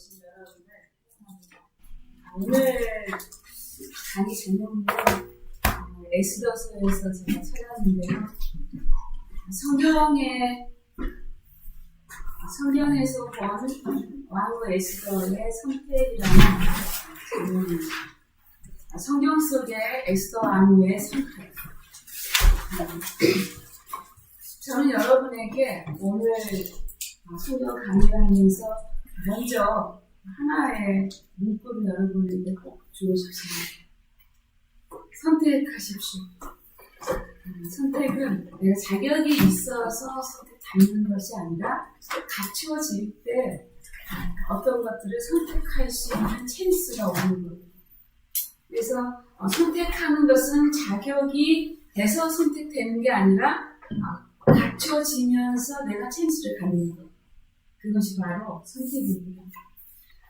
오신 여러분을 오늘 강의 제목은 에스더서에서 제가 찾았는데요. 성경에서 본 왕후 에스더의 선택이라는 제목입니다. 성경 속의 에스더 왕후의 선택. 저는 여러분에게 오늘 성경 강의를 하면서 먼저 하나의 문구를 여러분에게 꼭 주고 싶습니다. 선택하십시오. 선택은 내가 자격이 있어서 선택받는 것이 아니라 갖추어질 때 어떤 것들을 선택할 수 있는 찬스가 오는 거예요. 그래서 선택하는 것은 자격이 돼서 선택되는 게 아니라 갖춰지면서 내가 찬스를 갖는 것. 그것이 바로 선택입니다.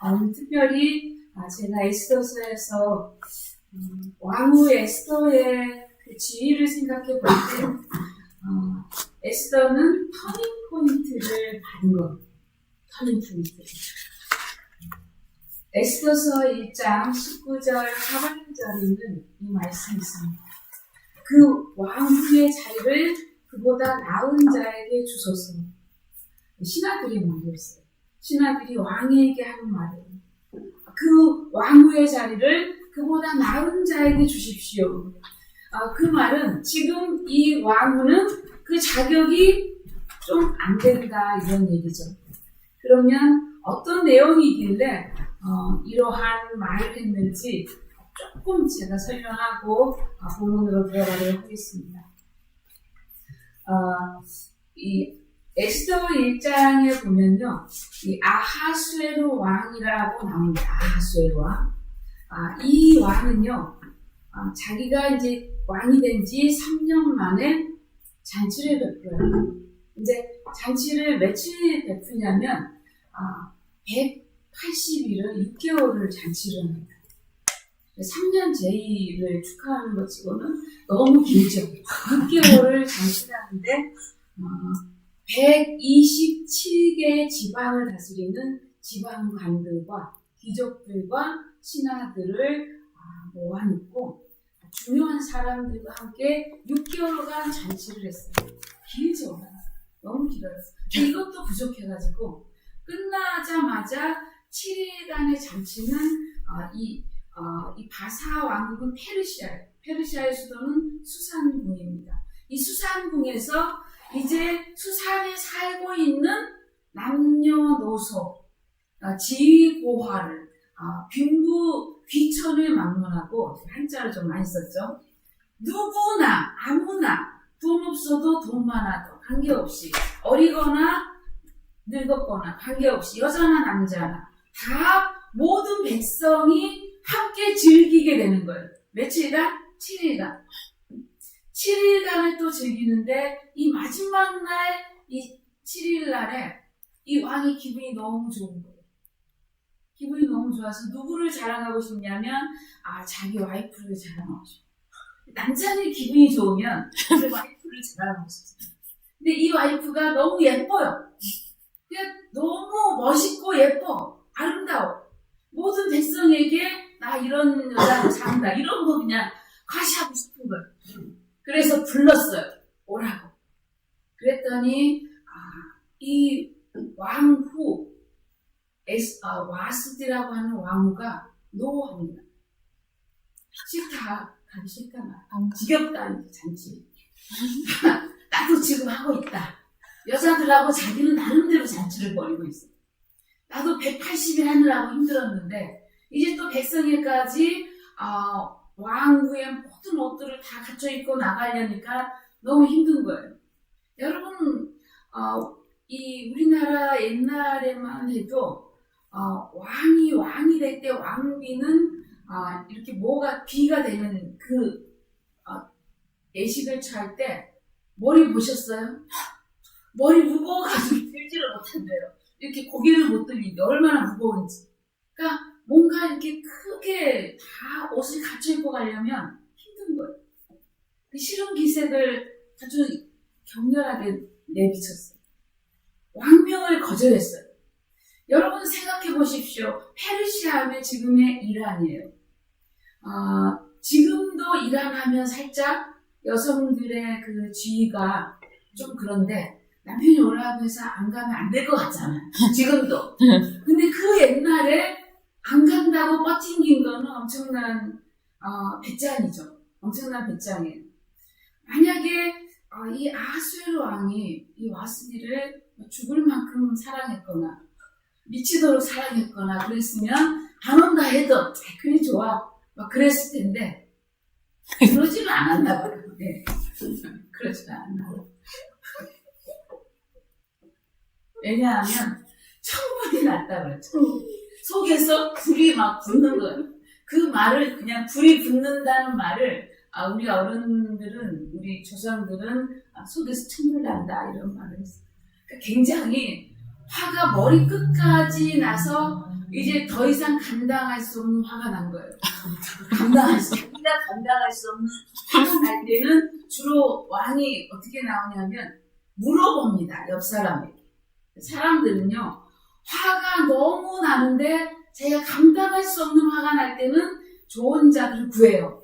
오늘 특별히 제가 에스더서에서 왕후 에스더의 그 지위를 생각해 볼 때 에스더는 터닝 포인트를 받은 것. 터닝 포인트. 에스더서 1장 19절 하반절에는 이 말씀이 있습니다. 그 왕후의 자리를 그보다 나은 자에게 주소서. 신하들이 말이었어요. 신하들이 왕에게 하는 말이에요. 그 왕후의 자리를 그보다 나은 자에게 주십시오. 그 말은 지금 이 왕후는 그 자격이 좀 안 된다 이런 얘기죠. 그러면 어떤 내용이길래 이러한 말을 했는지 조금 제가 설명하고 본문으로 들어가도록 하겠습니다. 이 에스더 1장에 보면요, 이 아하수에로 왕이라고 나옵니다. 아하수에로 왕. 이 왕은요, 자기가 이제 왕이 된 지 3년 만에 잔치를 베풀어요. 이제 잔치를 며칠 베푸냐면 180일을 6개월을 잔치를 합니다. 3년 제의를 축하하는 것 치고는 너무 길죠. 6개월을 잔치를 하는데 127개의 지방을 다스리는 지방관들과 귀족들과 신하들을 모아놓고 중요한 사람들과 함께 6개월간 잔치를 했어요. 길죠. 너무 길어요. 이것도 부족해가지고 끝나자마자 7일간의 잔치는 이 바사 왕국은 페르시아예요. 페르시아의 수도는 수산궁입니다. 이 수산궁에서 이제 수산에 살고 있는 남녀노소, 지위고하를, 빈부 귀천을 막론하고, 한자를 좀 많이 썼죠. 누구나, 아무나, 돈 없어도 돈 많아도 관계없이, 어리거나 늙었거나 관계없이, 여자나 남자나, 다 모든 백성이 함께 즐기게 되는 거예요. 며칠간? 7일간. 7일간을 또 즐기는데 이 마지막 날, 이 7일 날에 이 왕이 기분이 너무 좋은 거예요. 기분이 너무 좋아서 누구를 자랑하고 싶냐면 자기 와이프를 자랑하고 싶어요. 남자는 기분이 좋으면 그 와이프를 자랑하고 싶어요. 근데 이 와이프가 너무 예뻐요. 그냥 너무 멋있고 예뻐. 아름다워. 모든 백성에게 나 이런 여자를 잘한다. 이런 거 그냥 과시하고 싶은 거예요. 그래서 불렀어요. 오라고. 그랬더니 이 왕후 와스디라고 하는 왕후가 노합니다. 싫다. 가기 싫다. 지겹다. 잔치. 나도 지금 하고 있다. 여자들하고 자기는 나름대로 잔치를 벌이고 있어. 나도 180일 하느라고 힘들었는데 이제 또 백성에까지 왕후의 모든 옷들을 다 갖춰 입고 나가려니까 너무 힘든 거예요. 여러분, 이 우리나라 옛날에만 해도 왕이 될 때 왕비는 이렇게 뭐가 비가 되는 그 예식을 취할 때 머리 보셨어요? 머리 무거워가지고 들지를 못한대요. 이렇게 고개를 못 들리는데 얼마나 무거운지. 그러니까 뭔가 이렇게 크게 다 옷을 갖춰 입고 가려면 힘든 거예요. 그 싫은 기색을 아주 격렬하게 내비쳤어요. 왕명을 거절했어요. 여러분 생각해 보십시오. 페르시아 하면 지금의 이란이에요. 지금도 이란 하면 살짝 여성들의 그 지위가 좀 그런데 남편이 오라고 해서 안 가면 안 될 것 같잖아요. 지금도. 근데 그 옛날에 안 간다고 뻗팅긴 거는 엄청난 배짱이죠. 엄청난 배짱이에요. 만약에 이 아하수에로 왕이 이 와스디를 죽을 만큼 사랑했거나 미치도록 사랑했거나 그랬으면 안 온다 해도 그래 좋아 막 그랬을 텐데 그러지는 않았나 봐요. 네. 그러지는 않았나 봐요. 왜냐하면 천불이 났다 그래요. 속에서 불이 막 붙는 거예요. 그 말을 그냥 불이 붙는다는 말을 우리 어른들은 우리 조상들은 속에서 천불 난다 이런 말을 했어요. 그러니까 굉장히 화가 머리 끝까지 나서 이제 더 이상 감당할 수 없는 화가 난 거예요. 감당할 수 없는 화가 날 때는 주로 왕이 어떻게 나오냐면 물어봅니다. 옆 사람에게. 사람들은요 화가 너무 나는데 제가 감당할 수 없는 화가 날 때는 좋은 자들을 구해요.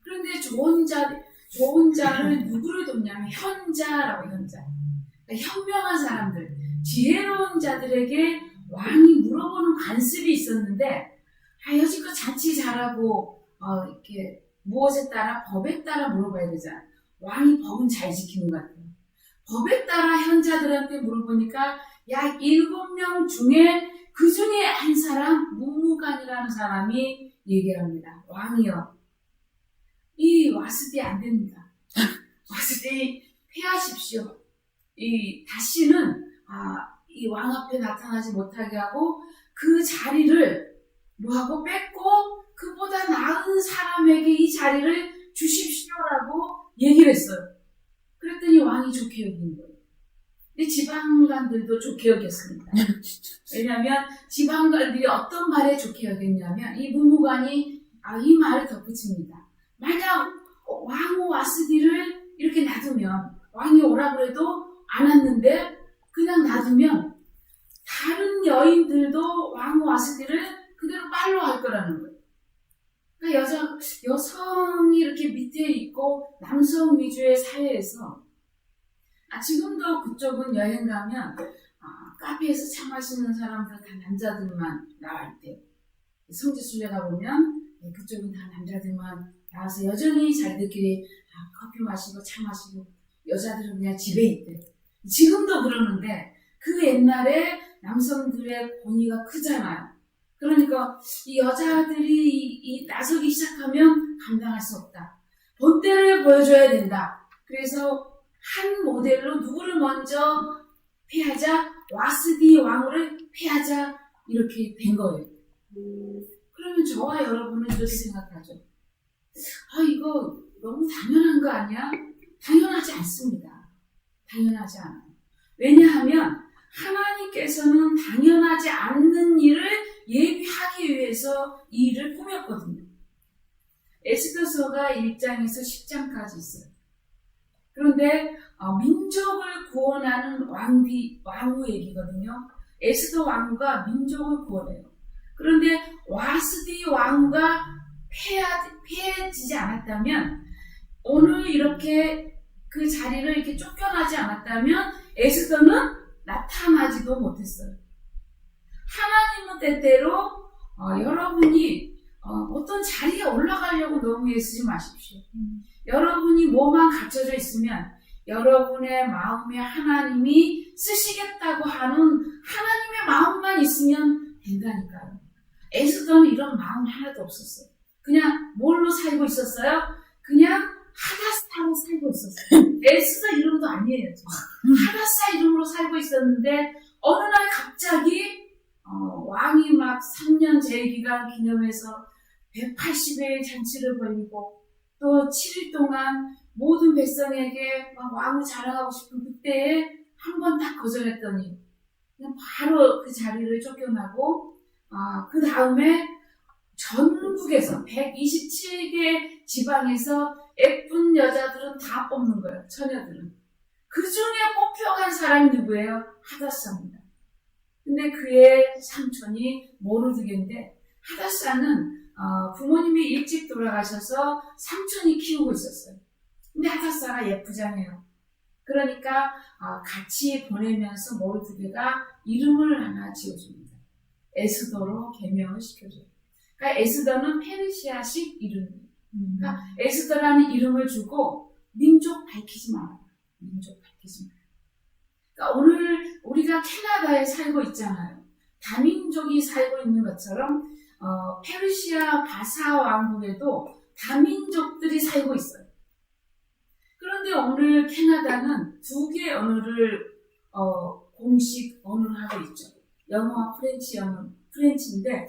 그런데 좋은 자를 누구를 돕냐면 현자라고 현자. 그러니까 현명한 사람들, 지혜로운 자들에게 왕이 물어보는 관습이 있었는데 여지껏 자칫 잘하고 이렇게 무엇에 따라 법에 따라 물어봐야 되잖아. 왕이 법은 잘 지키는 것 같아요. 법에 따라 현자들한테 물어보니까 약 7명 중에 그 중에 한 사람 무무간이라는 사람이 얘기합니다. 왕이요. 이 와스디 안 됩니다. 와스디 패하십시오. 다시는 이 왕 앞에 나타나지 못하게 하고 그 자리를 뭐하고 뺏고 그보다 나은 사람에게 이 자리를 주십시오라고 얘기를 했어요. 그랬더니 왕이 좋게 여긴 거예요. 근데 지방관들도 좋게 여겼습니다. 왜냐하면 지방관들이 어떤 말에 좋게 여겼냐면 이 무무관이 이 말을 덧붙입니다. 만약 왕후 와스디를 이렇게 놔두면 왕이 오라 그래도 안 왔는데 그냥 놔두면 다른 여인들도 왕후 와스디를 그대로 팔로우할 거라는 거예요. 그러니까 여성이 이렇게 밑에 있고 남성 위주의 사회에서 지금도 그쪽은 여행 가면 카페에서 차 마시는 사람들 다 남자들만 나갈 때 성지순례 가보면 그쪽은 다 남자들만 나와서 여전히 자기들끼리 커피 마시고 차 마시고 여자들은 그냥 집에 있대. 지금도 그러는데 그 옛날에 남성들의 권위가 크잖아요. 그러니까 이 여자들이 나서기 시작하면 감당할 수 없다. 본때를 보여줘야 된다. 그래서 한 모델로 누구를 먼저 패하자? 와스디 왕후를 패하자. 이렇게 된 거예요. 그러면 저와 여러분은 이렇게 생각하죠. 이거 너무 당연한 거 아니야? 당연하지 않습니다. 당연하지 않아요. 왜냐하면 하나님께서는 당연하지 않는 일을 예비하기 위해서 이 일을 꾸몄거든요. 에스더서가 1장에서 10장까지 있어요. 그런데 민족을 구원하는 왕후 얘기거든요. 에스더 왕후가 민족을 구원해요. 그런데 와스디 왕후가 패해지지 않았다면 오늘 이렇게 그 자리를 이렇게 쫓겨나지 않았다면 에스더는 나타나지도 못했어요. 하나님은 때때로 여러분이 어떤 자리에 올라가려고 너무 애쓰지 마십시오. 여러분이 뭐만 갖춰져 있으면 여러분의 마음에 하나님이 쓰시겠다고 하는 하나님의 마음만 있으면 된다니까요. 에스더는 이런 마음 하나도 없었어요. 그냥 뭘로 살고 있었어요? 그냥 하다사로 살고 있었어요. 에스더 이름도 아니에요. 하다사 이름으로 살고 있었는데 어느 날 갑자기 왕이 막 3년 제기간 기념해서 180일 잔치를 벌이고 또 7일 동안 모든 백성에게 막 왕을 자랑하고 싶은 그때에 한 번 딱 거절했더니 그냥 바로 그 자리를 쫓겨나고 그 다음에 전국에서 127개 지방에서 예쁜 여자들은 다 뽑는 거예요. 처녀들은. 그 중에 뽑혀간 사람이 누구예요? 하다사입니다. 근데 그의 삼촌이 모르드게인데 하다사는 부모님이 일찍 돌아가셔서 삼촌이 키우고 있었어요. 근데 하다사가 예쁘잖아요. 그러니까 같이 보내면서 모르드게가 이름을 하나 지어줍니다. 에스더로 개명을 시켜줘요. 그러니까 에스더는 페르시아식 이름이에요. 그러니까 에스더라는 이름을 주고 민족 밝히지 마라. 민족 밝히지 마라. 그러니까 오늘 우리가 캐나다에 살고 있잖아요. 다민족이 살고 있는 것처럼 페르시아 바사 왕국에도 다민족들이 살고 있어요. 그런데 오늘 캐나다는 두 개의 언어를 공식 언어로 하고 있죠. 영어와 프렌치인데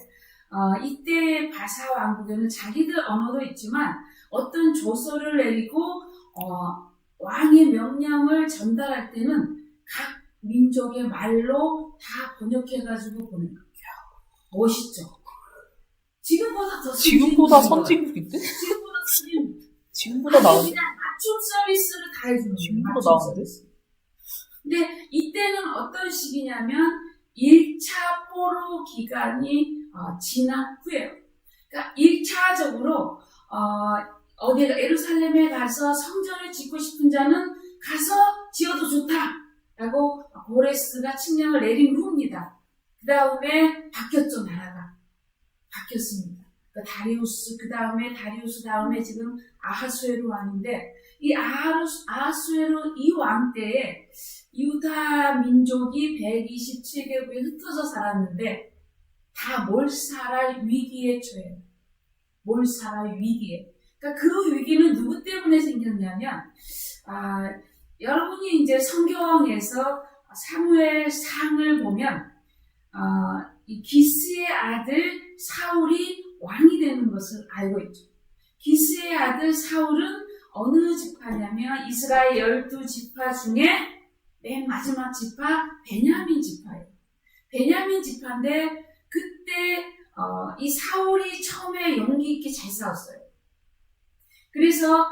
이때 바사 왕국에는 자기들 언어도 있지만 어떤 조서를 내리고 왕의 명령을 전달할 때는 각 민족의 말로 다 번역해가지고 보낸 거예요. 멋있죠? 지금보다 선진국인데? 지금보다 선진국. 지금보다 나은데? 그냥 맞춤 서비스를 다 해주는 거예요. 지금보다 나은데? 근데 이때는 어떤 시기냐면 1차 포로 기간이 지난 후에요. 그러니까 1차적으로 어디가 예루살렘에 가서 성전을 짓고 싶은 자는 가서 지어도 좋다라고 고레스가 칙령을 내린 후입니다. 그 다음에 바뀌었죠. 나라가 바뀌었습니다. 그러니까 다리우스 다음에 지금 아하수에로 왕인데 이 아하수에로 이 왕 때에 유다 민족이 127개국에 흩어져 살았는데 다 몰살할 위기에 처해요. 몰살할 위기에. 그러니까 그 위기는 누구 때문에 생겼냐면 여러분이 이제 성경에서 사무엘상을 보면 이 기스의 아들 사울이 왕이 되는 것을 알고 있죠. 기스의 아들 사울은 어느 지파냐면 이스라엘 12지파 중에 맨 마지막 지파 베냐민 지파예요. 베냐민 지파인데 그때 이 사울이 처음에 용기 있게 잘 싸웠어요. 그래서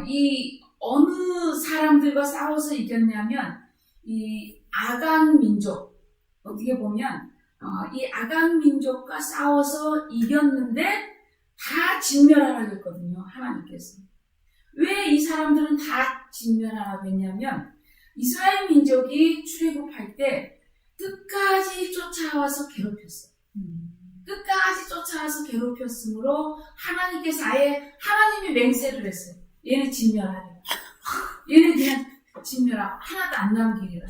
이 어느 사람들과 싸워서 이겼냐면 이 아강 민족, 어떻게 보면 이 아강 민족과 싸워서 이겼는데 다 진멸하라고 했거든요. 하나님께서. 왜 이 사람들은 다 진멸하라고 했냐면 이스라엘 민족이 출애굽할 때 끝까지 쫓아와서 괴롭혔어요. 끝까지 쫓아와서 괴롭혔으므로 하나님께서 아예 하나님이 맹세를 했어요. 얘는 진멸하리라. 얘는 그냥 진멸하고 하나도 안 남기리라.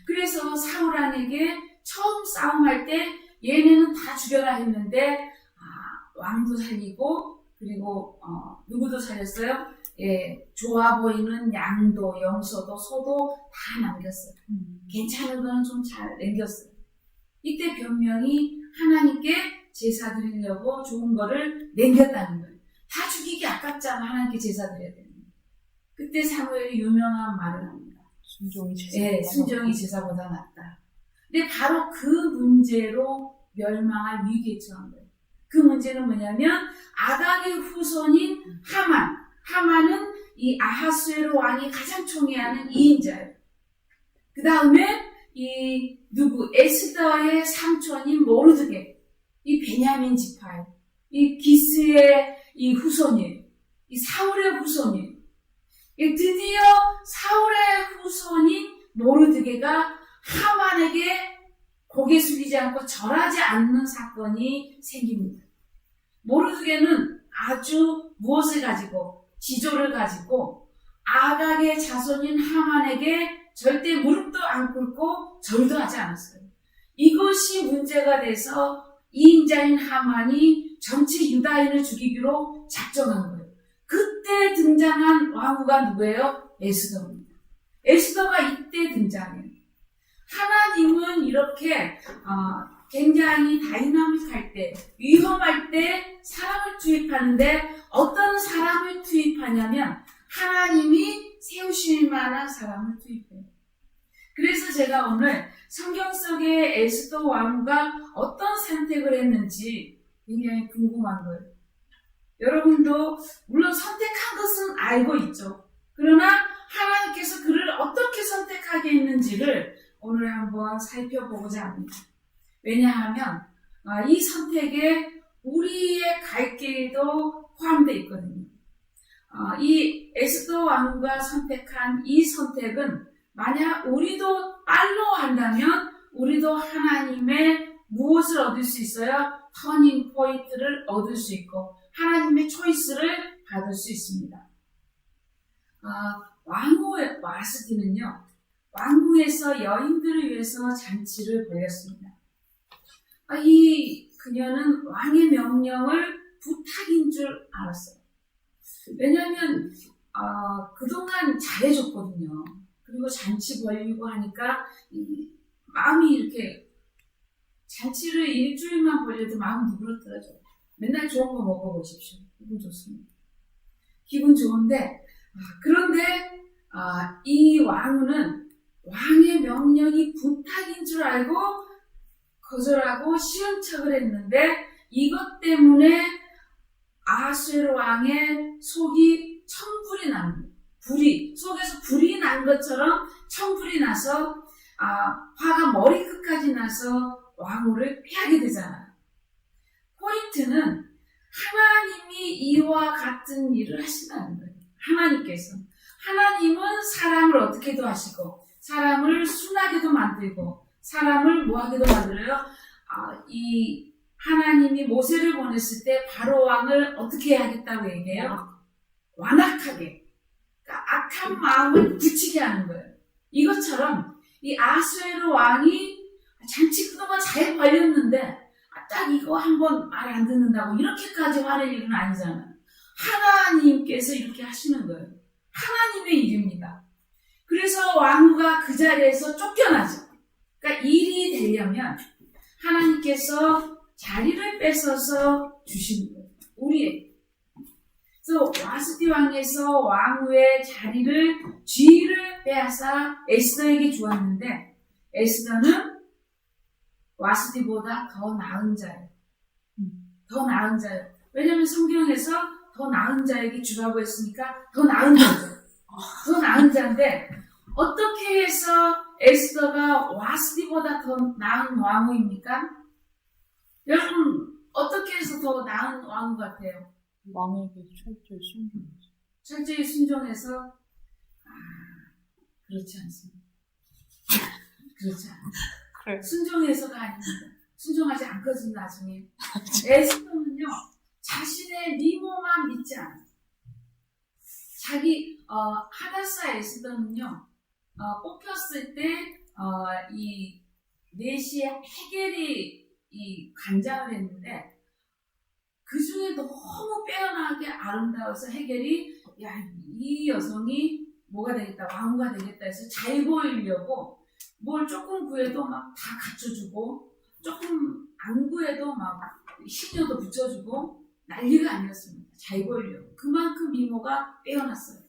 그래서 사울왕에게 처음 싸움할 때 얘네는 다 죽여라 했는데 왕도 살리고 그리고 누구도 살렸어요? 예, 좋아 보이는 양도 영서도 소도 다 남겼어요. 괜찮은 거는 좀 잘 남겼어요. 이때 변명이 하나님께 제사 드리려고 좋은 거를 남겼다는 거예요. 다 죽이기 아깝잖아. 하나님께 제사 드려야 되는 거예요. 그때 사무엘이 유명한 말을 합니다. 순종이 제사보다 낫다. 근데 바로 그 문제로 멸망할 위기에 처한 거예요. 그 문제는 뭐냐면 아각의 후손인 하만은 이 아하수에로 왕이 가장 총애하는 2인자예요. 그 다음에 에스더의 삼촌인 모르드게, 이 베냐민 지파예요. 이 기스의 이 후손이에요. 이 사울의 후손이에요. 드디어 사울의 후손인 모르드게가 하만에게 고개 숙이지 않고 절하지 않는 사건이 생깁니다. 모르드게는 아주 무엇을 가지고, 지조를 가지고 아각의 자손인 하만에게 절대 무릎도 안 꿇고 절도 하지 않았어요. 이것이 문제가 돼서 2인자인 하만이 전체 유다인을 죽이기로 작정한 거예요. 그때 등장한 왕후가 누구예요? 에스더입니다. 에스더가 이때 등장해요. 하나님은 이렇게 굉장히 다이나믹할 때, 위험할 때 사람을 투입하는데 어떤 사람을 투입하냐면 하나님이 세우실 만한 사람을 투입해요. 그래서 제가 오늘 성경 속의 에스더 왕후가 어떤 선택을 했는지 굉장히 궁금한 거예요. 여러분도 물론 선택한 것은 알고 있죠. 그러나 하나님께서 그를 어떻게 선택하게 했는지를 오늘 한번 살펴보고자 합니다. 왜냐하면 이 선택에 우리의 갈 길도 포함되어 있거든요. 이 에스더 왕후가 선택한 이 선택은 만약 우리도 팔로우 한다면 우리도 하나님의 무엇을 얻을 수 있어요? 터닝 포인트를 얻을 수 있고 하나님의 초이스를 받을 수 있습니다. 왕후 와스디는요, 왕궁에서 여인들을 위해서 잔치를 벌였습니다. 이 그녀는 왕의 명령을 부탁인 줄 알았어요. 왜냐하면 그동안 잘해줬거든요. 그리고 잔치 벌리고 하니까 마음이 이렇게 잔치를 일주일만 벌려도 마음 누그러뜨려져. 맨날 좋은 거 먹어보십시오. 기분 좋습니다. 기분 좋은데 그런데 이 왕후는 왕의 명령이 부탁인 줄 알고 거절하고 싫은 척을 했는데 이것 때문에 아하수에로 왕의 속이 천불이 난 거예요. 속에서 불이 난 것처럼 천불이 나서 화가 머리끝까지 나서 왕후를 피하게 되잖아요. 포인트는 하나님이 이와 같은 일을 하신다는 거예요. 하나님은 사람을 어떻게도 하시고 사람을 순하게도 만들고 사람을 뭐하게도 만들어요? 이 하나님이 모세를 보냈을 때 바로 왕을 어떻게 하겠다고 얘기해요? 완악하게. 그러니까 악한 마음을 굳히게 하는 거예요. 이것처럼 이 아하수에로 왕이 잔치 그동안 잘 벌렸는데 딱 이거 한번 말 안 듣는다고 이렇게까지 화낼 일은 아니잖아요. 하나님께서 이렇게 하시는 거예요. 하나님의 일입니다. 그래서 왕후가 그 자리에서 쫓겨나죠. 그러니까 일이 되려면 하나님께서 자리를 뺏어서 주시는 거예요. 우리에게. 그래서 와스디 왕에서 왕후의 지위를 빼앗아 에스더에게 주었는데 에스더는 와스디보다 더 나은 자예요. 더 나은 자예요. 왜냐하면 성경에서 더 나은 자에게 주라고 했으니까 더 나은 자죠. 더 나은 자인데 어떻게 해서 에스더가 와스디보다 더 나은 왕후입니까? 여러분 어떻게 해서 더 나은 왕후 같아요? 왕에게 철저히 순종해서. 철저히 순종해서 그렇지 않습니다. 그렇지 않아요. 그래. 순종해서가 아닙니다. 순종하지 않거든요. 나중에 에스더는요 자신의 미모만 믿지 않아요. 하다사 에스더는요 뽑혔을 때 이 내시의 헤겔이 관장을 했는데 그 중에 너무 빼어나게 아름다워서 헤겔이 이 여성이 뭐가 되겠다, 왕후가 되겠다 해서 잘 보이려고 뭘 조금 구해도 막 다 갖춰주고 조금 안 구해도 막 시녀도 붙여주고 난리가 아니었습니다. 잘 보이려고. 그만큼 미모가 빼어났어요.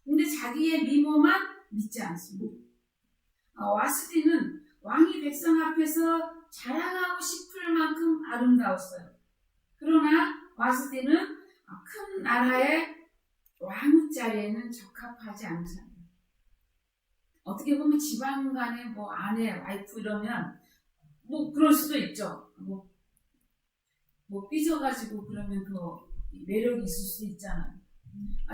근데 자기의 미모만 믿지 않습니다. 와스디는 왕이 백성 앞에서 자랑하고 싶을 만큼 아름다웠어요. 그러나 와스디는 큰 나라의 왕후 자리에는 적합하지 않은 사람이에요. 어떻게 보면 집안 간에 뭐 아내, 와이프 이러면 뭐 그럴 수도 있죠. 뭐 삐져가지고 그러면 더 매력이 있을 수도 있잖아요.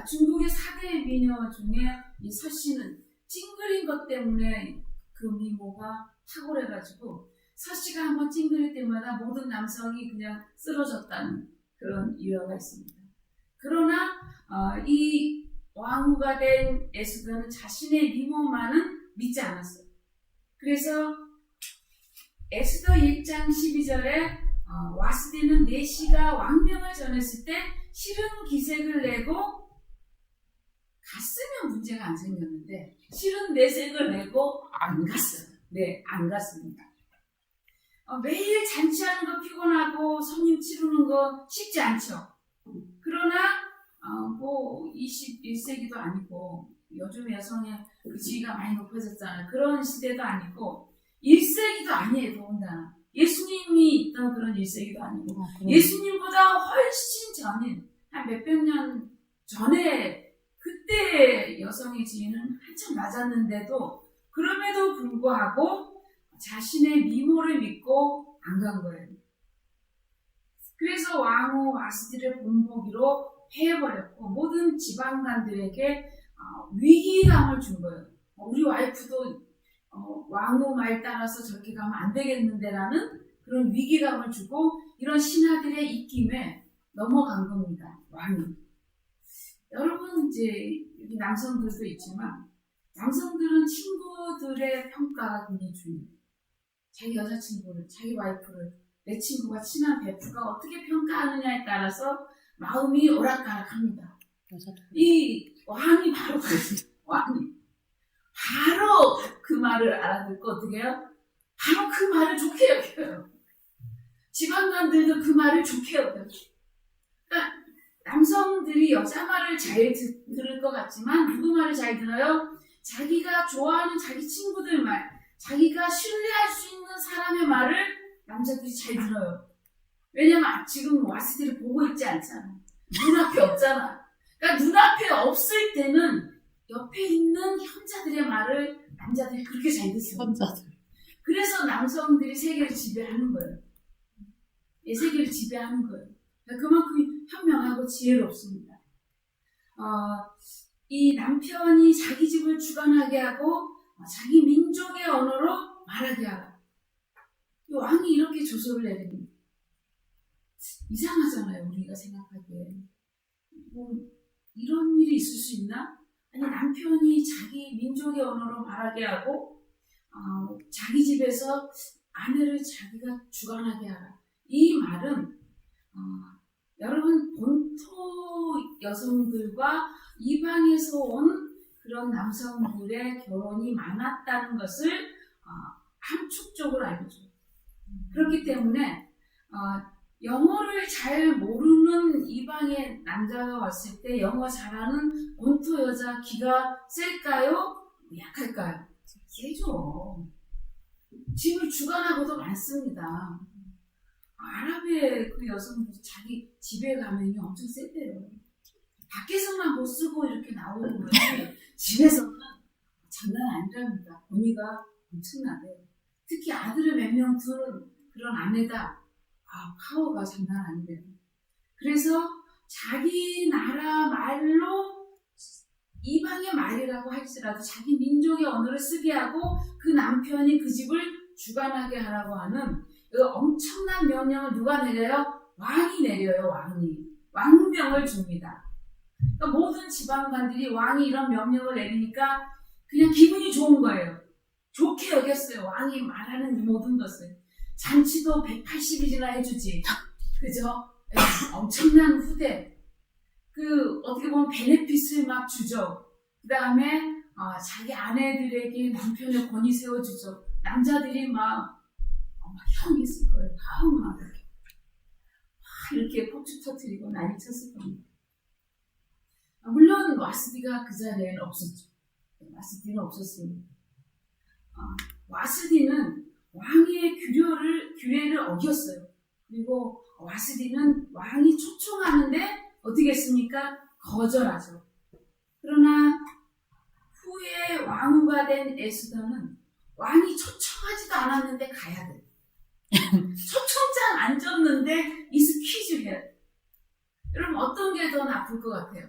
중국의 4대 미녀 중에 이 서씨는 찡그린 것 때문에 그 미모가 탁월해가지고 서씨가 한번 찡그릴 때마다 모든 남성이 그냥 쓰러졌다는 그런 일화가 있습니다. 그러나 이 왕후가 된 에스더는 자신의 미모만은 믿지 않았어요. 그래서 에스더 1장 12절에 와스디는 내시가 왕명을 전했을 때 싫은 기색을 내고 갔으면 문제가 안 생겼는데 싫은 내색을 내고 안 갔어요. 네, 안 갔습니다. 매일 잔치하는 거 피곤하고 손님 치르는 거 쉽지 않죠. 그러나 뭐 21세기도 아니고 요즘 여성의 그 지위가 많이 높아졌잖아요. 그런 시대도 아니고 1세기도 아니에요. 더군다나 예수님이 있던 그런 1세기도 아니고 예수님보다 훨씬 전인 한 몇백 년 전에 그때 여성의 지위는 한참 낮았는데도 그럼에도 불구하고 자신의 미모를 믿고 안 간 거예요. 그래서 왕후 와스디를 본보기로 해버렸고 모든 지방관들에게 위기감을 준 거예요. 우리 와이프도 왕후 말 따라서 저렇게 가면 안 되겠는데라는 그런 위기감을 주고 이런 신하들의 입김에 넘어간 겁니다. 왕이. 여러분 이제 여기 남성들도 있지만 남성들은 친구들의 평가가 굉장히 중요해요. 자기 여자친구를, 자기 와이프를 내 친구가 친한 베프가 어떻게 평가하느냐에 따라서 마음이 오락가락합니다. 이 왕이 바로 왕이 바로 그 말을 알아듣고 어떻게 해요? 바로 그 말을 좋게 여겨요. 지방관들도 그 말을 좋게 여겨요. 그러니까 남성들이 여자 말을 잘 들을 것 같지만 누구 말을 잘 들어요? 자기가 좋아하는 자기 친구들 말, 자기가 신뢰할 수 있는 사람의 말을 남자들이 잘 들어요. 왜냐면 지금 와스디를 보고 있지 않잖아. 눈앞에 없잖아. 그러니까 눈앞에 없을 때는 옆에 있는 현자들의 말을 남자들이 그렇게 잘 듣습니다. 현자들. 그래서 남성들이 세계를 지배하는 거예요. 이 세계를 지배하는 거예요. 그러니까 그만큼 현명하고 지혜롭습니다. 이 남편이 자기 집을 주관하게 하고 자기 민족의 언어로 말하게 하라. 이 왕이 이렇게 조서를 내립니다. 이상하잖아요. 우리가 생각하기에. 뭐 이런 일이 있을 수 있나? 아니 남편이 자기 민족의 언어로 말하게 하고 자기 집에서 아내를 자기가 주관하게 하라. 이 말은 여러분 본토 여성들과 이방에서 온 그런 남성들의 결혼이 많았다는 것을 함축적으로 알죠. 그렇기 때문에 영어를 잘 모르는 이방의 남자가 왔을 때 영어 잘하는 본토 여자 기가 셀까요? 약할까요? 세죠. 집을 주관하고도 많습니다. 아랍의 그 여성들이 자기 집에 가면요 엄청 세대요. 밖에서만 못 쓰고 이렇게 나오는 거지 집에서는 장난 아니랍니다. 권위가 엄청나대요. 특히 아들을 몇 명 둔 그런 아내다. 파워가 장난 아니래요. 그래서 자기 나라 말로 이방의 말이라고 할지라도 자기 민족의 언어를 쓰게 하고 그 남편이 그 집을 주관하게 하라고 하는 그 엄청난 명령을 누가 내려요? 왕이 내려요. 왕이. 왕명을 줍니다. 그러니까 모든 지방관들이 왕이 이런 명령을 내리니까 그냥 기분이 좋은 거예요. 좋게 여겼어요. 왕이 말하는 이 모든 것을. 잔치도 180일이나 해주지. 그죠? 엄청난 후대. 어떻게 보면 베네핏을 막 주죠. 그 다음에, 자기 아내들에게 남편의 권위 세워주죠. 남자들이 막 형이 있을 거예요. 막 이렇게 폭죽 터뜨리고 난리 쳤을 겁니다. 물론, 와스디가 그 자리에는 없었죠. 와스디는 없었습니다. 와스디는 왕의 규례를 어겼어요. 그리고 와스디는 왕이 초청하는데 어떻게 했습니까? 거절하죠. 그러나 후에 왕후가 된 에스더는 왕이 초청하지도 않았는데 가야 돼. 초청장 안 줬는데 이 스퀴즈 해야 돼. 여러분 어떤 게 더 나쁠 것 같아요?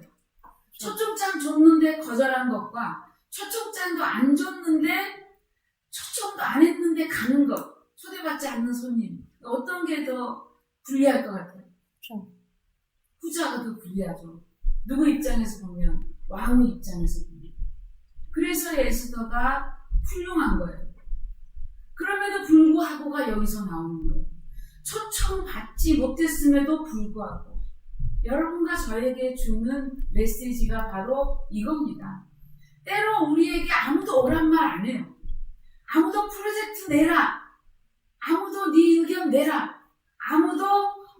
초청장 줬는데 거절한 것과 초청장도 안 줬는데 초청도 안 했는데 가는 것, 초대받지 않는 손님. 어떤 게 더 불리할 것 같아요? 후자가 더 불리하죠. 누구 입장에서 보면? 왕의 입장에서 보면. 그래서 에스더가 훌륭한 거예요. 그럼에도 불구하고가 여기서 나오는 거예요. 초청받지 못했음에도 불구하고 여러분과 저에게 주는 메시지가 바로 이겁니다. 때로 우리에게 아무도 오란 말 안 해요. 아무도 프로젝트 내라. 아무도 네 의견 내라. 아무도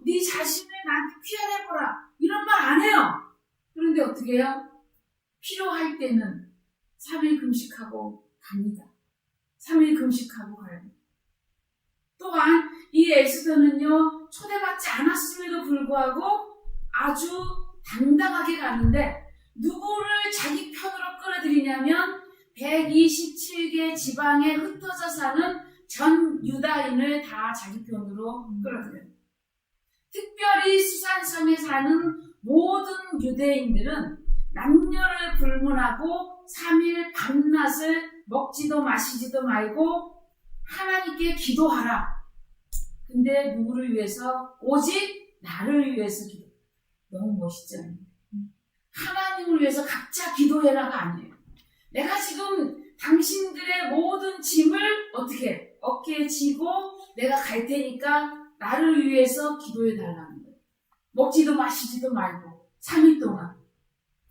네 자신을 나한테 피해내보라. 이런 말 안 해요. 그런데 어떻게 해요? 필요할 때는 3일 금식하고 갑니다. 3일 금식하고 가요. 또한 이 에스더는요. 초대받지 않았음에도 불구하고 아주 당당하게 가는데 누구를 자기 편으로 끌어들이냐면 127개 지방에 흩어져 사는 전 유다인을 다 자기 편으로 끌어들여요. 특별히 수산섬에 사는 모든 유대인들은 남녀를 불문하고 3일 밤낮을 먹지도 마시지도 말고 하나님께 기도하라. 근데 누구를 위해서? 오직 나를 위해서 기도. 너무 멋있지 않아요? 하나님을 위해서 각자 기도해라가 아니에요. 내가 지금 당신들의 모든 짐을 어떻게 어깨에 지고 내가 갈 테니까 나를 위해서 기도해 달라는 거예요. 먹지도 마시지도 말고 3일 동안.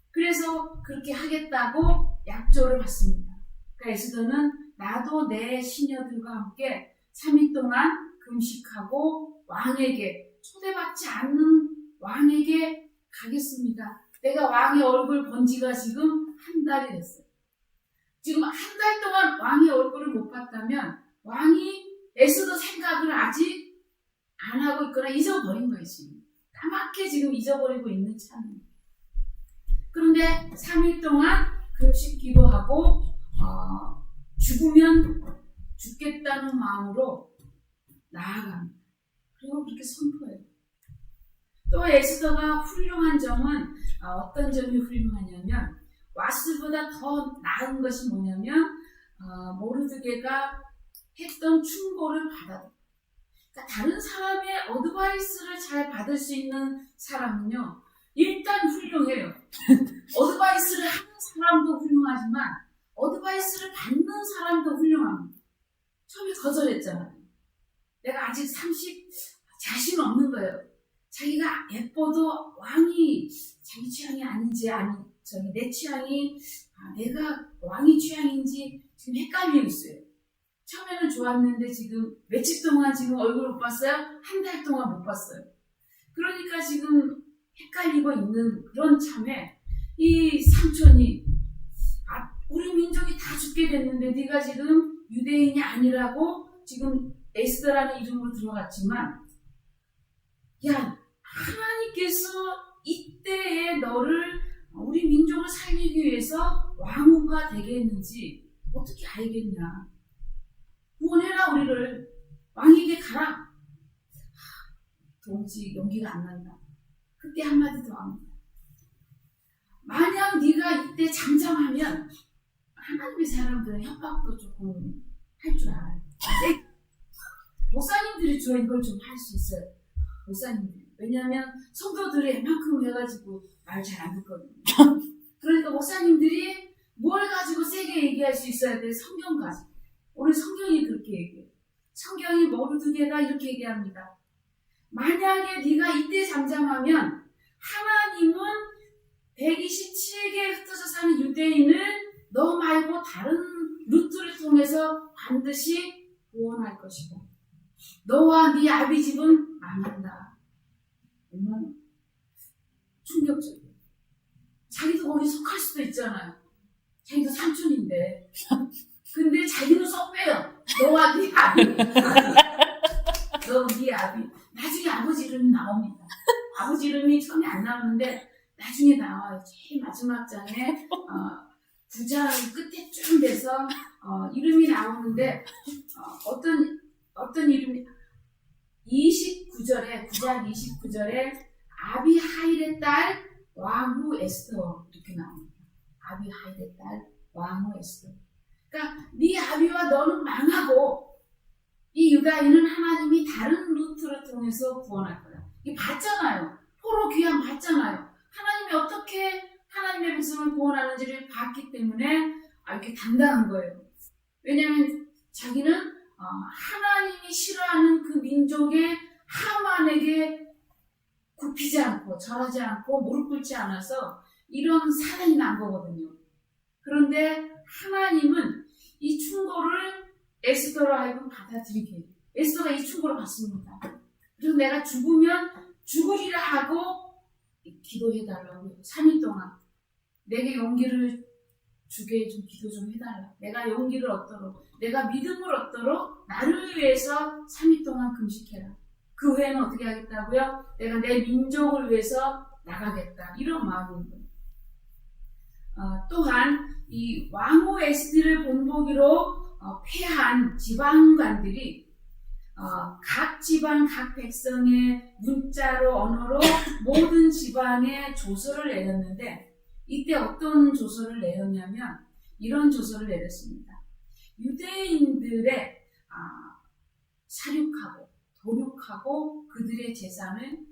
그래서 그렇게 하겠다고 약조를 받습니다. 그러니까 에스더는 나도 내 시녀들과 함께 3일 동안 금식하고 왕에게 초대받지 않는 왕에게 가겠습니다. 내가 왕의 얼굴 본 지가 지금 한 달이 됐어요. 지금 한 달 동안 왕의 얼굴을 못 봤다면 왕이 에스더 생각을 아직 안 하고 있거나 잊어버린 거예요. 지금 까맣게 지금 잊어버리고 있는 참이에요. 그런데 3일 동안 금식 기도하고 죽으면 죽겠다는 마음으로 나아갑니다. 그리고 그렇게 선포해요. 또 에스더가 훌륭한 점은 어떤 점이 훌륭하냐면 와스보다 더 나은 것이 뭐냐면 모르드게가 했던 충고를 받아들여요. 그러니까 다른 사람의 어드바이스를 잘 받을 수 있는 사람은요 일단 훌륭해요. 어드바이스를 하는 사람도 훌륭하지만 어드바이스를 받는 사람도 훌륭합니다. 처음에 거절했잖아요. 내가 아직 30 자신 없는 거예요. 자기가 예뻐도 왕이 자기 취향이 아닌지 내 취향이 내가 왕이 취향인지 지금 헷갈리고 있어요. 처음에는 좋았는데 지금 며칠 동안 지금 얼굴 못 봤어요? 한 달 동안 못 봤어요. 그러니까 지금 헷갈리고 있는 그런 참에 이 삼촌이 우리 민족이 다 죽게 됐는데 네가 지금 유대인이 아니라고 지금 에스더라는 이름으로 들어갔지만 야 하나님께서 이때에 너를 우리 민족을 살리기 위해서 왕후가 되게 했는지 어떻게 알겠냐. 구원해라 우리를. 왕에게 가라. 도무지 용기가 안 난다. 그때 한마디 더 합니다. 만약 네가 이때 잠잠하면 하나님의 사람들은 협박도 조금 할 줄 알아요. 목사님들이 주로 이걸 좀 할 수 있어요. 목사님들. 왜냐하면 성도들이 이만큼 해가지고 말 잘 안 듣거든요. 그러니까 목사님들이 뭘 가지고 세게 얘기할 수 있어야 돼? 성경 가지고. 오늘 성경이 그렇게 얘기해요. 성경이 모르드게가 이렇게 얘기합니다. 만약에 네가 이때 잠잠하면 하나님은 127개에 흩어져 사는 유대인을 너 말고 다른 루트를 통해서 반드시 구원할 것이고 너와 네 아비 집은 망한다. 얼마나 충격적이에요. 자기도 거기 속할 수도 있잖아요. 자기도 삼촌인데 근데 자기는 쏙 빼요. 너와 네 아비 너 네 아비 나중에 아버지 이름이 나옵니다. 아버지 이름이 처음에 안 나오는데 나중에 나와요. 제일 마지막 장에 9장 끝에 쭉 돼서 이름이 나오는데 어떤 이름이 29절에 9장 29절에 아비하일의 딸 왕후 에스더 이렇게 나옵니다. 아비하일의 딸 왕후 에스더. 그러니까 네 아비와 너는 망하고 이 유다인은 하나님이 다른 루트를 통해서 구원할 거야. 이 봤잖아요. 포로 귀환 봤잖아요. 하나님이 어떻게 하나님의 백성을 구원하는지를 봤기 때문에 이렇게 당당한 거예요. 왜냐하면 자기는 하나님이 싫어하는 그 민족의 하만에게 굽히지 않고 절하지 않고 무릎 꿇지 않아서 이런 사단이 난 거거든요. 그런데 하나님은 이 충고를 에스더로 하여금 받아들이게 해요. 에스더가 이 충고를 받습니다. 그래서 내가 죽으면 죽으리라 하고 기도해달라고 해요. 3일 동안 내게 용기를 주게 좀 기도 좀 해달라. 내가 용기를 얻도록 내가 믿음을 얻도록 나를 위해서 3일 동안 금식해라. 그 후에는 어떻게 하겠다고요? 내가 내 민족을 위해서 나가겠다. 이런 마음인 거예요. 또한 이 왕후 에스더를 본보기로 패한 지방관들이 각 지방 각 백성의 문자로 언어로 모든 지방에 조서를 내렸는데 이때 어떤 조서를 내렸냐면 이런 조서를 내렸습니다. 유대인들의 사륙하고 도륙하고 그들의 재산을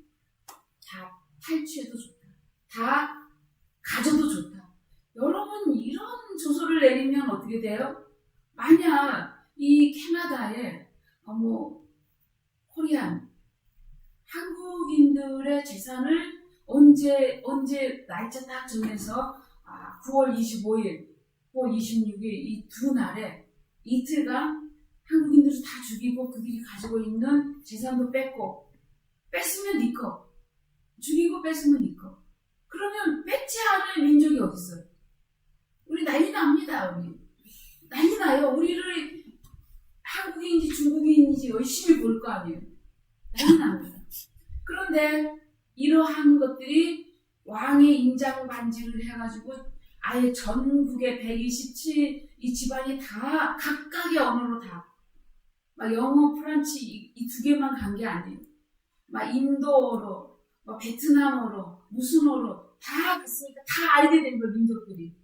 다 탈취해도 좋다. 다 가져도 좋다. 여러분 이런 조서를 내리면 어떻게 돼요? 만약 이 캐나다에 코리안 한국인들의 재산을 언제 날짜 딱 정해서 9월 25일, 9월 26일 이 두 날에 이틀간 한국인들을 다 죽이고 그들이 가지고 있는 재산도 뺐으면 네 거. 죽이고 뺐으면 네 거. 그러면 뺏지 않을 민족이 어딨어요? 우리 난리 납니다. 우리 난리 나요. 우리를 한국인인지 중국인인지 열심히 볼 거 아니에요. 난리 납니다. 그런데 이러한 것들이 왕의 인장 반지를 해가지고 아예 전국의 127 이 집안이 다 각각의 언어로 다 막 영어, 프랑스 이 두 개만 간 게 아니에요. 막 인도어로, 막 베트남어로, 무슨어로 다 갔으니까 다 알게 된 거예요, 민족들이.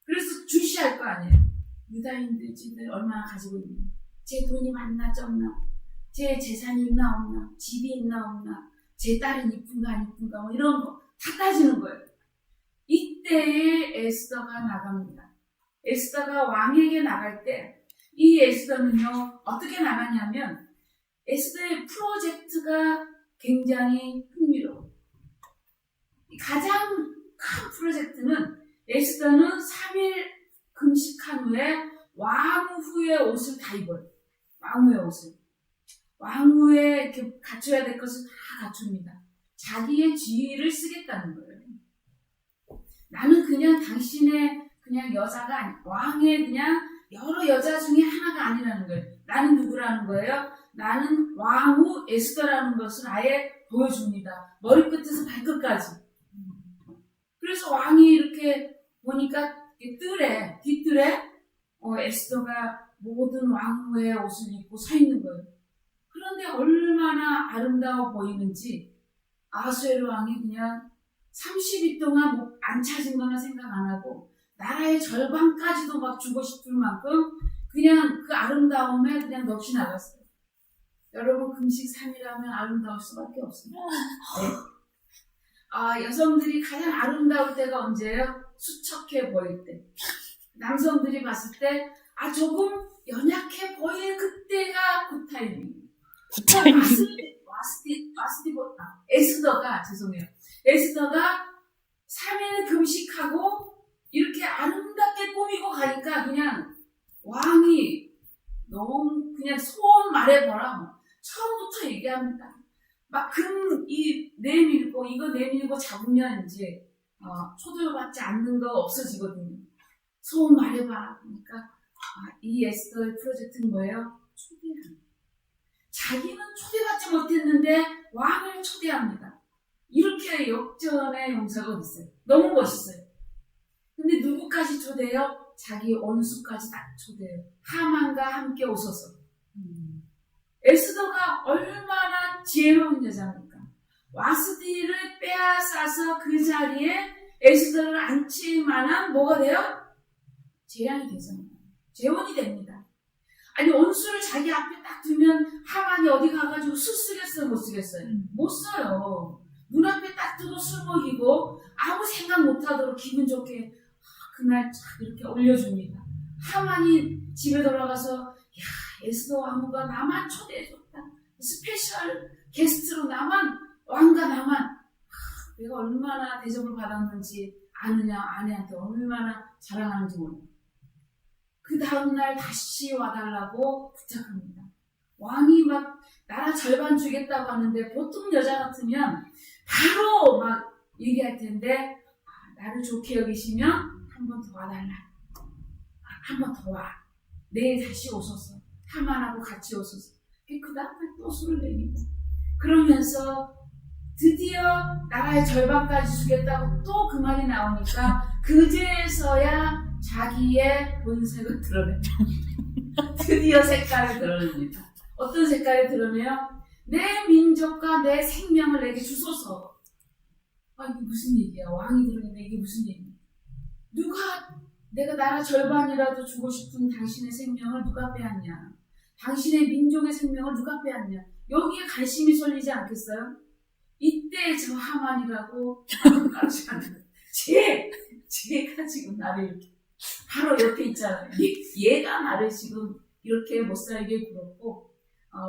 그래서 주시할 거 아니에요. 유다인들 집들 얼마나 가지고 있나, 제 돈이 많나 적나, 제 재산이 있나 없나, 집이 있나 없나, 제 딸은 이쁜가 안 이쁜가 뭐 이런 거 다 따지는 거예요. 이때에 에스더가 나갑니다. 에스더가 왕에게 나갈 때 이 에스더는요 어떻게 나가냐면 에스더의 프로젝트가 굉장히 흥미로워요. 가장 큰 프로젝트는 에스더는 3일 금식한 후에 왕후의 옷을 다 입어요. 왕후의 옷을. 왕후에 이렇게 갖춰야 될 것을 다 갖춥니다. 자기의 지위를 쓰겠다는 거예요. 나는 그냥 당신의 그냥 여자가 아니, 왕의 그냥 여러 여자 중에 하나가 아니라는 거예요. 나는 누구라는 거예요? 나는 왕후 에스더라는 것을 아예 보여줍니다. 머리끝에서 발끝까지. 그래서 왕이 이렇게 보니까 뒷뜰에 에스더가 모든 왕후의 옷을 입고 서 있는 거예요. 그런데 얼마나 아름다워 보이는지 아수에르 왕이 그냥 30일 동안 뭐 안 찾은 거나 생각 안 하고 나라의 절반까지도 막 주고 싶을 만큼 그냥 그 아름다움에 그냥 넋이 나갔어요. 여러분 금식 3일 하면 아름다울 수밖에 없습니다. 네. 여성들이 가장 아름다울 때가 언제예요? 수척해 보일 때. 남성들이 봤을 때 조금 연약해 보일 그때가 굿타이밍. 에스더가 3일 금식하고 이렇게 아름답게 꾸미고 가니까 그냥 왕이 너무 그냥 소원 말해보라. 처음부터 얘기합니다. 막 내밀고 이거 내밀고 잡으면 이제 초대받지 않는 거 없어지거든요. 소원 말해봐. 그러니까 이 에스더의 프로젝트는 뭐예요? 초대하는. 자기는 초대받지 못했는데 왕을 초대합니다. 이렇게 역전의 용사가 있어요. 너무 멋있어요. 근데 누구까지 초대해요? 자기 원수까지 다 초대해요. 하만과 함께 오소서. 에스더가 얼마나 지혜로운 여자입니까? 와스디를 빼앗아서 그 자리에 에스더를 앉힐 만한 뭐가 돼요? 재앙이 되잖아요. 재원이 됩니다. 아니 원수를 자기 앞에 딱 두면 하만이 어디 가가지고 술 쓰겠어요? 못 쓰겠어요? 못 써요. 눈앞에 딱 두고 술 먹이고 아무 생각 못하도록 기분 좋게 그날 쫙 이렇게 올려줍니다. 하만이 집에 돌아가서 에스더 왕후가 나만 초대해줬다. 스페셜 게스트로 나만 왕과 나만 내가 얼마나 대접을 받았는지 아느냐 아내한테 얼마나 자랑하는지 몰라. 그 다음날 다시 와달라고 부탁합니다. 왕이 막 나라 절반 주겠다고 하는데 보통 여자 같으면 바로 막 얘기할 텐데 나를 좋게 여기시면 한 번 더 와달라. 한 번 더 와. 내일 다시 오소서. 하만하고 같이 오소서. 그 다음날 또 술을 내립니다. 그러면서 드디어 나라의 절반까지 주겠다고 또 그 말이 나오니까 그제서야 자기의 본색을 드러냅니다. 드디어 색깔을 드러냅니다. 어떤 색깔을 드러내요? 내 민족과 내 생명을 내게 주소서. 아, 이게 무슨 얘기야? 왕이 그러는데 이게 무슨 얘기야? 내가 나라 절반이라도 주고 싶은 당신의 생명을 누가 빼앗냐? 당신의 민족의 생명을 누가 빼앗냐? 여기에 관심이 쏠리지 않겠어요? 이때 저 하만이라고 깜짝 놀랐어요. 쟤가 지금 나를 이렇게 바로 옆에 있잖아요. 얘가 나를 지금 이렇게 못살게 굴었고,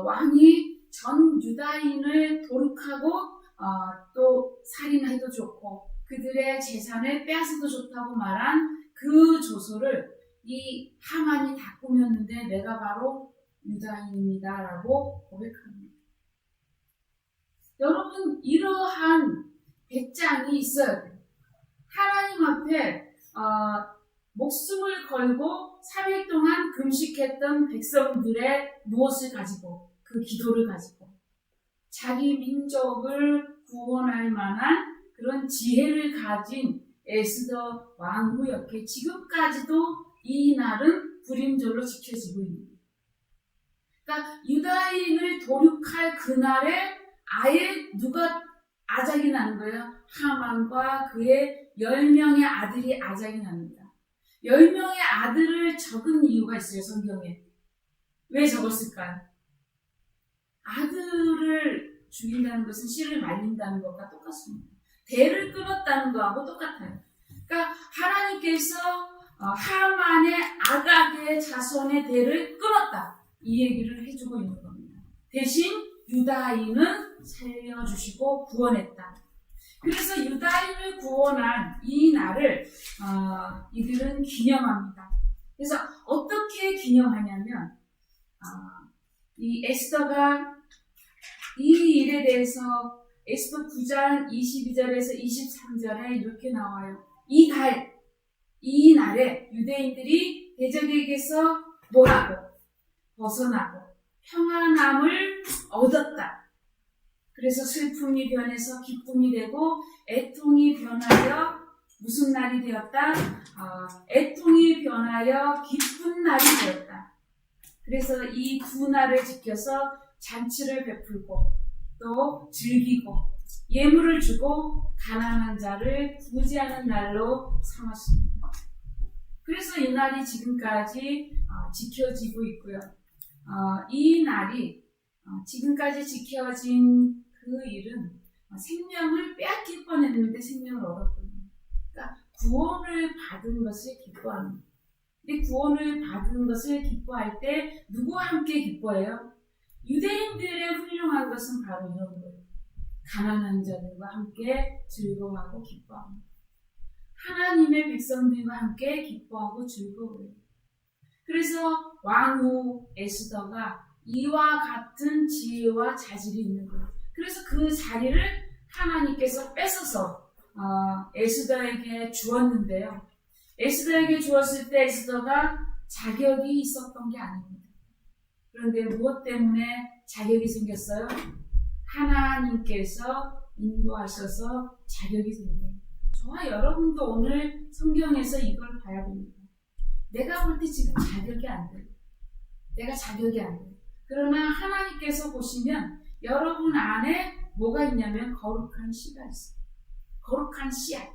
왕이 전 유다인을 도륙하고 또 살인해도 좋고 그들의 재산을 빼앗아도 좋다고 말한 그 조서를 이 하만이 다 꾸몄는데 내가 바로 유다인입니다 라고 고백합니다. 여러분, 이러한 배짱이 있어야 돼요. 하나님 앞에 목숨을 걸고 3일 동안 금식했던 백성들의 무엇을 가지고, 그 기도를 가지고 자기 민족을 구원할 만한 그런 지혜를 가진 에스더 왕후였기에 지금까지도 이 날은 불임절로 지켜지고 있는 거예요. 그러니까 유다인을 도륙할 그날에 아예 누가 아작이 나는 거예요? 하만과 그의 10명의 아들이 아작이 납니다. 10명의 아들을 적은 이유가 있어요, 성경에. 왜 적었을까요? 아들을 죽인다는 것은 씨를 말린다는 것과 똑같습니다. 대를 끊었다는 것하고 똑같아요. 그러니까 하나님께서 하만의 아각의 자손의 대를 끊었다. 이 얘기를 해주고 있는 겁니다. 대신 유다인은 살려주시고 구원했다. 그래서 유다인을 구원한 이 날을 이들은 기념합니다. 그래서 어떻게 기념하냐면 이 에스더가 이 일에 대해서 에스더 9장 22절에서 23절에 이렇게 나와요. 이 날에 유대인들이 대적에게서 뭐라고? 벗어나고 평안함을 얻었다. 그래서 슬픔이 변해서 기쁨이 되고 애통이 변하여 무슨 날이 되었다? 애통이 변하여 기쁜 날이 되었다. 그래서 이 두 날을 지켜서 잔치를 베풀고 또 즐기고 예물을 주고 가난한 자를 구제하는 날로 삼았습니다. 그래서 이 날이 지금까지 지켜지고 있고요. 이 날이 지금까지 지켜진 그 일은 생명을 빼앗길 뻔했는데 생명을 얻었거든요. 그러니까 구원을 받은 것을 기뻐합니다. 근데 구원을 받은 것을 기뻐할 때 누구와 함께 기뻐해요? 유대인들의 훌륭한 것은 바로 이런 거예요. 가난한 자들과 함께 즐거워하고 기뻐합니다. 하나님의 백성들과 함께 기뻐하고 즐거워해요. 그래서 왕후 에스더가 이와 같은 지혜와 자질이 있는 거예요. 그래서 그 자리를 하나님께서 뺏어서 에스더에게 주었는데요. 에스더에게 주었을 때 에스더가 자격이 있었던 게 아닙니다. 그런데 무엇 때문에 자격이 생겼어요? 하나님께서 인도하셔서 자격이 생겨요. 저와 여러분도 오늘 성경에서 이걸 봐야 됩니다. 내가 볼 때 지금 자격이 안 돼요. 내가 자격이 안 돼요. 그러나 하나님께서 보시면 여러분 안에 뭐가 있냐면 거룩한 씨가 있어요. 거룩한 씨앗.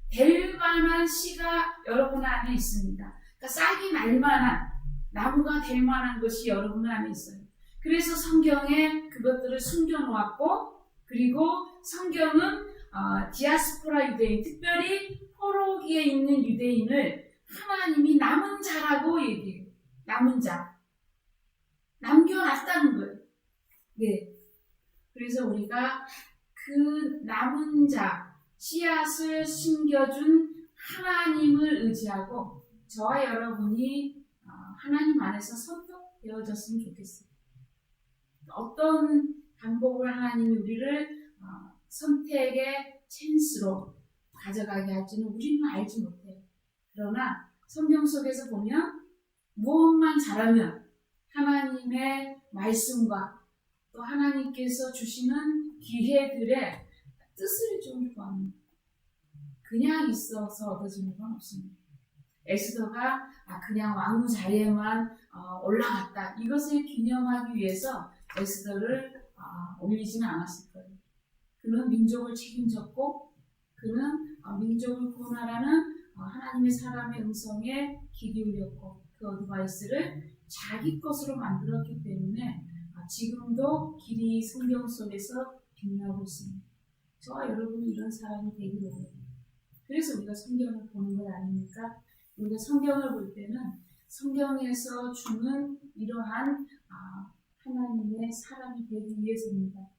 될 만한 씨가 여러분 안에 있습니다. 그러니까 싹이 날 만한, 나무가 될 만한 것이 여러분 안에 있어요. 그래서 성경에 그것들을 숨겨놓았고, 그리고 성경은 디아스포라 유대인, 특별히 포로기에 있는 유대인을 하나님이 남은 자라고 얘기해요. 남은 자. 남겨놨다는 거예요. 네. 그래서 우리가 그 남은 자, 씨앗을 심겨준 하나님을 의지하고 저와 여러분이 하나님 안에서 선택되어졌으면 좋겠어요. 어떤 방법을 하나님이 우리를 선택의 찬스로 가져가게 할지는 우리는 알지 못해요. 그러나 성경 속에서 보면 무엇만 잘하면 하나님의 말씀과 또 하나님께서 주시는 기회들의 뜻을 좀 구합니다. 그냥 있어서 얻어지는 건 없습니다. 에스더가 그냥 왕후 자리에만 올라갔다. 이것을 기념하기 위해서 에스더를 올리지는 않았을 거예요. 그는 민족을 책임졌고 그는 민족을 구원하라는 하나님의 사람의 음성에 귀 기울였고 그 어드바이스를 자기 것으로 만들었기 때문에 지금도 길이 성경 속에서 빛나고 있습니다. 저와 여러분이 이런 사람이 되기를 원해요. 그래서 우리가 성경을 보는 것 아닙니까? 우리가 성경을 볼 때는 성경에서 주는 이러한 하나님의 사람이 되기 위해서입니다.